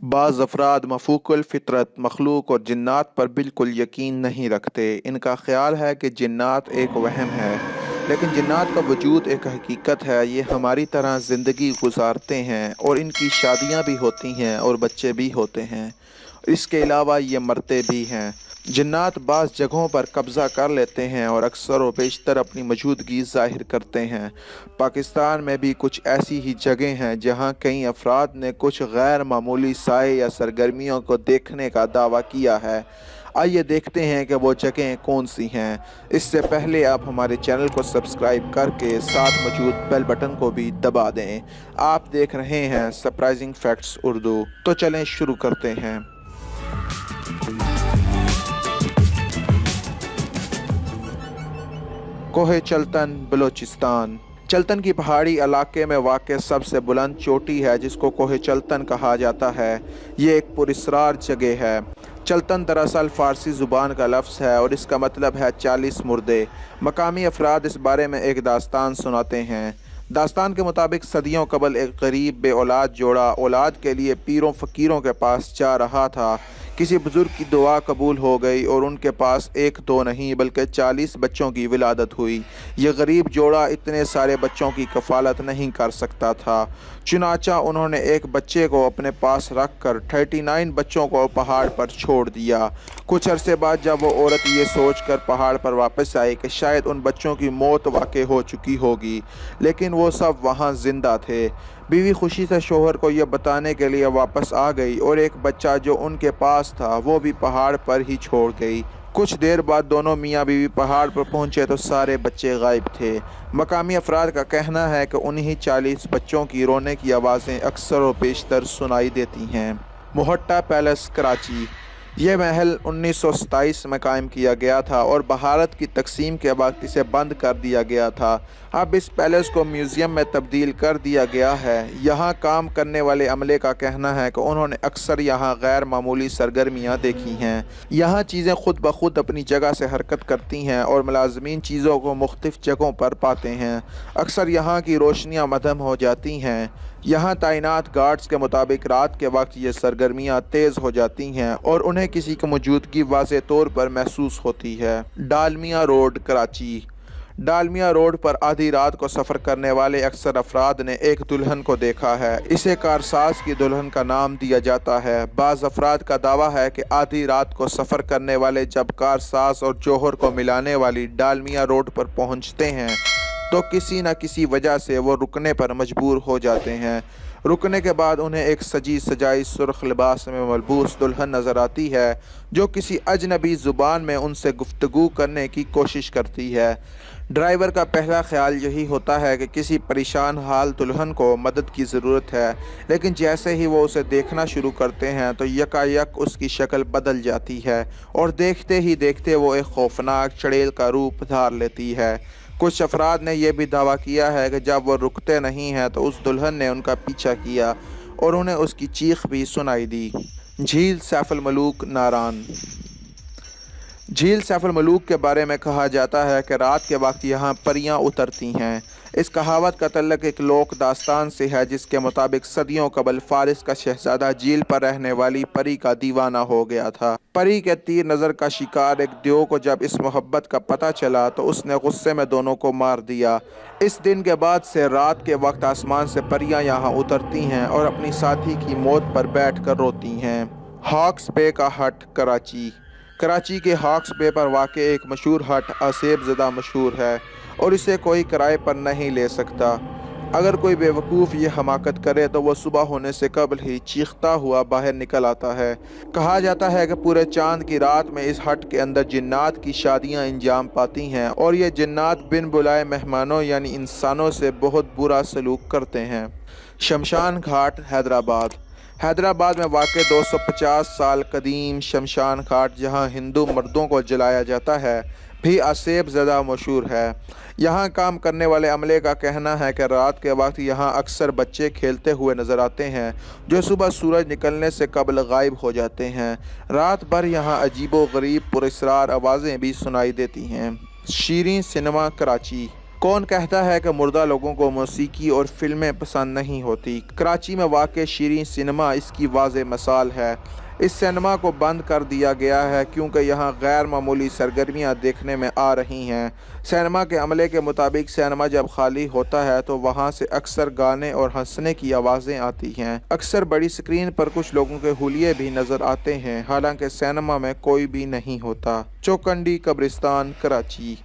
बाज़ अफ़राद मफ़ूक़ुल फ़ितरत मख़लूक़ और जिन्नात पर बिल्कुल यकीन नहीं रखते। इनका ख़्याल है कि जिन्नात एक वहम है, लेकिन जिन्नात का वजूद एक हकीकत है। ये हमारी तरह ज़िंदगी गुज़ारते हैं और इनकी शादियाँ भी होती हैं और बच्चे भी होते हैं। इसके अलावा ये मरते भी हैं। जिन्नात बाज़ जगहों पर कब्ज़ा कर लेते हैं और अक्सर व बेशतर अपनी मौजूदगी ज़ाहिर करते हैं। पाकिस्तान में भी कुछ ऐसी ही जगह हैं जहां कई अफराद ने कुछ गैर मामूली साए या सरगर्मियों को देखने का दावा किया है। आइए देखते हैं कि वो जगहें कौन सी हैं। इससे पहले आप हमारे चैनल को सब्सक्राइब करके साथ मौजूद बेल बटन को भी दबा दें। आप देख रहे हैं सरप्राइजिंग फैक्ट्स उर्दू। तो चलें शुरू करते हैं। कोहे चल्तन, बलोचिस्तान। चल्तन की पहाड़ी इलाके में वाक़ सबसे बुलंद चोटी है जिसको कोहे चल्तन कहा जाता है। ये एक पुरस्रार जगह है। चल्तन दरअसल फ़ारसी ज़ुबान का लफ्ज़ है और इसका मतलब है 40 मुर्दे। मकामी अफराद इस बारे में एक दास्तान सुनाते हैं। दास्तान के मुताबिक सदियों कबल एक गरीब बे औलाद जोड़ा औलाद के लिए पीरों फ़कीरों के पास जा रहा था। किसी बुज़ुर्ग की दुआ कबूल हो गई और उनके पास एक दो नहीं बल्कि 40 बच्चों की विलादत हुई। यह गरीब जोड़ा इतने सारे बच्चों की कफ़ालत नहीं कर सकता था। चुनाचा उन्होंने एक बच्चे को अपने पास रख कर 39 बच्चों को पहाड़ पर छोड़ दिया। कुछ अरसे बाद जब वो औरत ये सोच कर पहाड़ पर वापस आई कि शायद उन बच्चों की मौत वाक़ई हो चुकी होगी, लेकिन वो सब वहाँ ज़िंदा थे। बीवी खुशी से शोहर को यह बताने के लिए वापस आ गई और एक बच्चा जो उनके पास था वो भी पहाड़ पर ही छोड़ गई। कुछ देर बाद दोनों मियाँ बीवी पहाड़ पर पहुँचे तो सारे बच्चे गायब थे। मकामी अफराद का कहना है कि उन्हीं 40 बच्चों की रोने की आवाज़ें अक्सर व बेशतर सुनाई देती हैं। मोहट्टा पैलेस, कराची। यह महल 1927 में कायम किया गया था और भारत की तकसीम के वक्त इसे बंद कर दिया गया था। अब इस पैलेस को म्यूज़ियम में तब्दील कर दिया गया है। यहाँ काम करने वाले अमले का कहना है कि उन्होंने अक्सर यहाँ गैर मामूली सरगर्मियाँ देखी हैं। यहाँ चीज़ें खुद ब खुद अपनी जगह से हरकत करती हैं और मुलाज़मीन चीज़ों को मुख्तलिफ़ जगहों पर पाते हैं। अक्सर यहाँ की रोशनियाँ मद्धम हो जाती हैं। यहाँ तैनात गार्ड्स के मुताबिक रात के वक्त ये सरगर्मियाँ तेज़ हो जाती हैं और उन्हें किसी की मौजूदगी वाज़े तौर पर महसूस होती है। डालमिया रोड, कराची। डालमिया रोड पर आधी रात को सफ़र करने वाले अक्सर अफराद ने एक दुल्हन को देखा है। इसे कारसाज की दुल्हन का नाम दिया जाता है। बाज़ अफराद का दावा है कि आधी रात को सफ़र करने वाले जब कारसाज और जौहर को मिलाने वाली डालमिया रोड पर पहुँचते हैं तो किसी न किसी वजह से वो रुकने पर मजबूर हो जाते हैं। रुकने के बाद उन्हें एक सजी सजाई सुर्ख लिबास में मलबूस दुल्हन नज़र आती है जो किसी अजनबी ज़ुबान में उनसे गुफ्तगू करने की कोशिश करती है। ड्राइवर का पहला ख्याल यही होता है कि किसी परेशान हाल दुल्हन को मदद की ज़रूरत है, लेकिन जैसे ही वो उसे देखना शुरू करते हैं तो यकायक उसकी शक्ल बदल जाती है और देखते ही देखते वो एक खौफनाक चड़ेल का रूप धार लेती है। कुछ अफराद ने यह भी दावा किया है कि जब वो रुकते नहीं हैं तो उस दुल्हन ने उनका पीछा किया और उन्हें उसकी चीख भी सुनाई दी। झील सैफ अल मलूक, नारान। झील सैफ अल मलूक के बारे में कहा जाता है कि रात के वक्त यहाँ परियाँ उतरती हैं। इस कहावत का तल्लुक एक लोक दास्तान से है जिसके मुताबिक सदियों कबल फारिस का शहजादा झील पर रहने वाली परी का दीवाना हो गया था। परी के तीर नज़र का शिकार एक देव को जब इस मोहब्बत का पता चला तो उसने गुस्से में दोनों को मार दिया। इस दिन के बाद से रात के वक्त आसमान से परियां यहाँ उतरती हैं और अपनी साथी की मौत पर बैठ कर रोती हैं। हॉक्स बे का हट, कराची। कराची के हॉक्स बे पर वाक़ एक मशहूर हट आसेब ज़दा मशहूर है और इसे कोई किराए पर नहीं ले सकता। अगर कोई बेवकूफ़ ये हमाकत करे तो वह सुबह होने से कबल ही चीखता हुआ बाहर निकल आता है। कहा जाता है कि पूरे चांद की रात में इस हट के अंदर जिन्नात की शादियां अंजाम पाती हैं और ये जिन्नात बिन बुलाए मेहमानों यानी इंसानों से बहुत बुरा सलूक करते हैं। शमशान घाट, हैदराबाद। हैदराबाद में वाक़ 250 साल कदीम शमशान घाट जहाँ हिंदू मर्दों को जलाया जाता है भी आसेब ज़दा मशहूर है। यहाँ काम करने वाले अमले का कहना है कि रात के वक्त यहाँ अक्सर बच्चे खेलते हुए नज़र आते हैं जो सुबह सूरज निकलने से कबल गायब हो जाते हैं। रात भर यहाँ अजीबो गरीब पुरस्रार आवाज़ें भी सुनाई देती हैं। शीरीं सिनेमा, कराची। کون کہتا ہے کہ مردہ لوگوں کو موسیقی اور فلمیں پسند نہیں ہوتی؟ کراچی میں واقع شیریں سینما اس کی واضح مثال ہے۔ اس سینما کو بند کر دیا گیا ہے کیونکہ یہاں غیر معمولی سرگرمیاں دیکھنے میں آ رہی ہیں۔ سینما کے عملے کے مطابق سینما جب خالی ہوتا ہے تو وہاں سے اکثر گانے اور ہنسنے کی آوازیں آتی ہیں۔ اکثر بڑی سکرین پر کچھ لوگوں کے حلیے بھی نظر آتے ہیں، حالانکہ سینما میں کوئی بھی نہیں ہوتا۔ چوکنڈی قبرستان، کراچی۔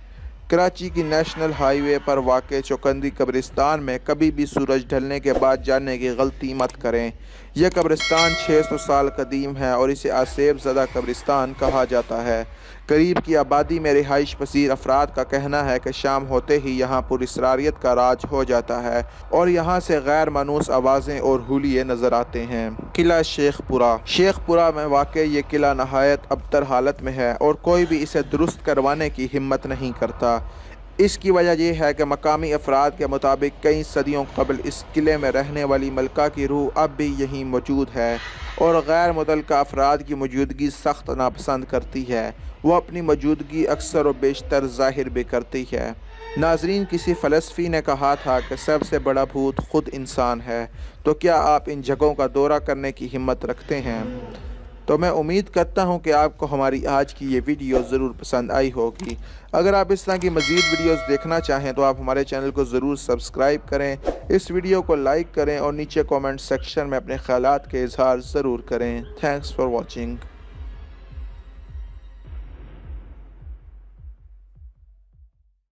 کراچی کی نیشنل ہائی وے پر واقع چوکندی قبرستان میں کبھی بھی سورج ڈھلنے کے بعد جانے کی غلطی مت کریں۔ یہ قبرستان 600 سال قدیم ہے اور اسے آسیب زدہ قبرستان کہا جاتا ہے۔ قریب کی آبادی میں رہائش پذیر افراد کا کہنا ہے کہ شام ہوتے ہی یہاں پراسراریت کا راج ہو جاتا ہے اور یہاں سے غیر مانوس آوازیں اور حلیے نظر آتے ہیں۔ قلعہ شیخ پورہ۔ شیخ پورہ میں واقع یہ قلعہ نہایت ابتر حالت میں ہے اور کوئی بھی اسے درست کروانے کی ہمت نہیں کرتا۔ اس کی وجہ یہ ہے کہ مقامی افراد کے مطابق کئی صدیوں قبل اس قلعے میں رہنے والی ملکہ کی روح اب بھی یہیں موجود ہے اور غیر متعلقہ افراد کی موجودگی سخت ناپسند کرتی ہے۔ وہ اپنی موجودگی اکثر و بیشتر ظاہر بھی کرتی ہے۔ ناظرین، کسی فلسفی نے کہا تھا کہ سب سے بڑا بھوت خود انسان ہے، تو کیا آپ ان جگہوں کا دورہ کرنے کی ہمت رکھتے ہیں؟ تو میں امید کرتا ہوں کہ آپ کو ہماری آج کی یہ ویڈیو ضرور پسند آئی ہوگی۔ اگر آپ اس طرح کی مزید ویڈیوز دیکھنا چاہیں تو آپ ہمارے چینل کو ضرور سبسکرائب کریں، اس ویڈیو کو لائک کریں اور نیچے کومنٹ سیکشن میں اپنے خیالات کے اظہار ضرور کریں۔ Thanks for watching.